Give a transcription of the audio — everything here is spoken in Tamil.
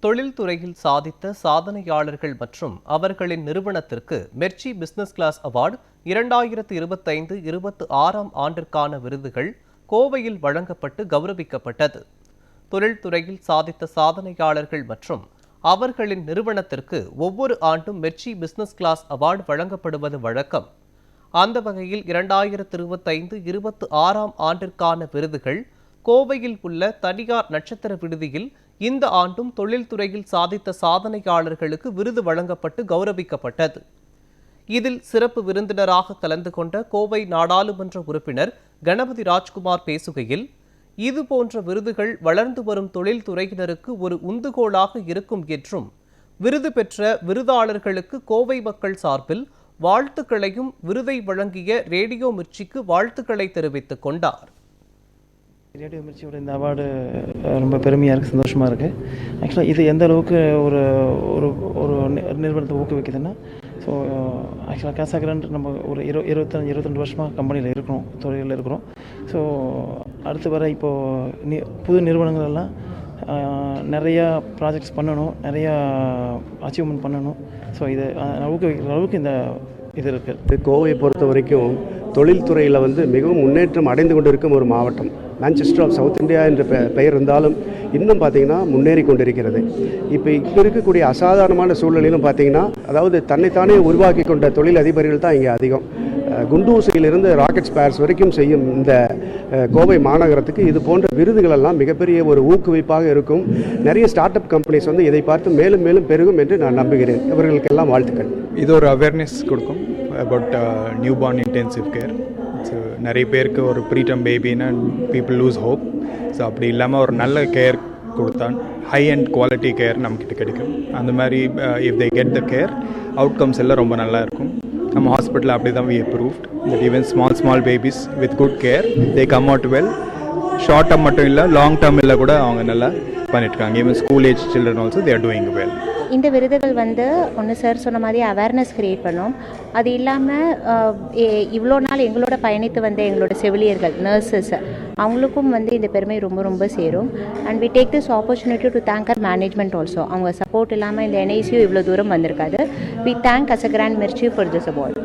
தொழில்துறையில் சாதித்த சாதனையாளர்கள் மற்றும் அவர்களின் நிறுவனத்திற்கு மெர்ச்சி பிசினஸ் கிளாஸ் அவார்டு 2025-26 ஆண்டிற்கான விருதுகள் கோவையில் வழங்கப்பட்டு கௌரவிக்கப்பட்டது. தொழில்துறையில் சாதித்த சாதனையாளர்கள் மற்றும் அவர்களின் நிறுவனத்திற்கு ஒவ்வொரு ஆண்டும் மெர்ச்சி பிசினஸ் கிளாஸ் அவார்டு வழங்கப்படுவது வழக்கம். அந்த வகையில் 2025-26 ஆண்டிற்கான விருதுகள் கோவையில் உள்ள தனியார் நட்சத்திர விடுதியில் இந்த ஆண்டும் தொழில்துறையில் சாதித்த சாதனையாளர்களுக்கு விருது வழங்கப்பட்டு கௌரவிக்கப்பட்டது. இதில் சிறப்பு விருந்தினராக கலந்து கொண்ட கோவை நாடாளுமன்ற உறுப்பினர் கணபதி ராஜ்குமார் பேசுகையில், இதுபோன்ற விருதுகள் வளர்ந்து வரும் தொழில்துறையினருக்கு ஒரு உந்துகோலாக இருக்கும் என்றும், விருது பெற்ற விருதாளர்களுக்கு கோவை மக்கள் சார்பில் வாழ்த்துக்களையும் விருதை வழங்கிய ரேடியோ மிர்ச்சிக்கு வாழ்த்துக்களை தெரிவித்துக் கொண்டார். ரேடியோ மிர்ச்சியோட இந்த அவார்டு ரொம்ப பெருமையாக இருக்குது, சந்தோஷமாக இருக்குது. ஆக்சுவலாக இது எந்த அளவுக்கு ஒரு ஒரு ஒரு நிறுவனத்தை ஊக்குவிக்குதுன்னா, ஸோ ஆக்சுவலாக காசாகிரண்ட் நம்ம ஒரு 22 வருஷமாக கம்பெனியில் இருக்கிறோம், துறையில் இருக்கிறோம். ஸோ அடுத்து வர இப்போது புது நிறுவனங்கள் எல்லாம் நிறையா ப்ராஜெக்ட்ஸ் பண்ணணும், நிறையா அச்சீவ்மெண்ட் பண்ணணும். ஸோ இதை ஊக்குவிக்கிற அளவுக்கு இந்த இது இருக்குது. கோவையை பொறுத்த வரைக்கும் தொழில்துறையில் மிகவும் முன்னேற்றம் அடைந்து கொண்டிருக்கும் ஒரு மாவட்டம். மான்செஸ்டர் ஆஃப் சவுத் இந்தியா என்ற பெயர் இருந்தாலும் இன்னும் பார்த்திங்கன்னா முன்னேறி கொண்டிருக்கிறது. இப்போ இருக்கக்கூடிய அசாதாரணமான சூழ்நிலையிலும் பார்த்திங்கன்னா, அதாவது தன்னைத்தானே உருவாக்கி கொண்ட தொழில் அதிபர்கள் தான் இங்கே அதிகம். குண்டூசியிலிருந்து ராக்கெட் ஸ்பேர்ஸ் வரைக்கும் செய்யும் இந்த கோவை மாநகரத்துக்கு இது போன்ற விருதுகள் எல்லாம் மிகப்பெரிய ஒரு ஊக்குவிப்பாக இருக்கும். நிறைய ஸ்டார்ட் அப் கம்பெனிஸ் இதை பார்த்து மேலும் மேலும் பெருகும் என்று நான் நம்புகிறேன். இவர்களுக்கெல்லாம் வாழ்த்துக்கள். இது ஒரு அவேர்னஸ் கொடுக்கும் about new born intensive care. So நிறைய பேருக்கு ஒரு ப்ரீடம் பேபின்னு பீப்புள் லூஸ் ஹோப். ஸோ அப்படி இல்லாமல் ஒரு நல்ல கேர் கொடுத்தா ஹை அண்ட் குவாலிட்டி கேர் நம்மக்கிட்ட கிடைக்கும். அந்த மாதிரி if they get the care, outcomes எல்லாம் ரொம்ப நல்லா இருக்கும். நம்ம ஹாஸ்பிட்டலில் அப்படி தான் we approved that even small babies with good care they come out well. Short term மட்டும் இல்லை, லாங் டேர்ம் இல்லை கூட அவங்க நல்லா பண்ணிட்டுருக்காங்க. Even school age children also they are doing well. இந்த விருதுகள் ஒன்று சார் சொன்ன மாதிரி அவேர்னஸ் க்ரியேட் பண்ணோம். அது இல்லாமல் இவ்வளோ நாள் எங்களோட பயணித்து வந்த எங்களோட செவிலியர்கள், நர்சஸ், அவங்களுக்கும் இந்த பெருமை ரொம்ப ரொம்ப சேரும். And we take this opportunity to thank our management also. அவங்க சப்போர்ட் இல்லாமல் இந்த NICU இவ்வளோ தூரம் வந்திருக்காது. We thank us a grand Mirchi for this award.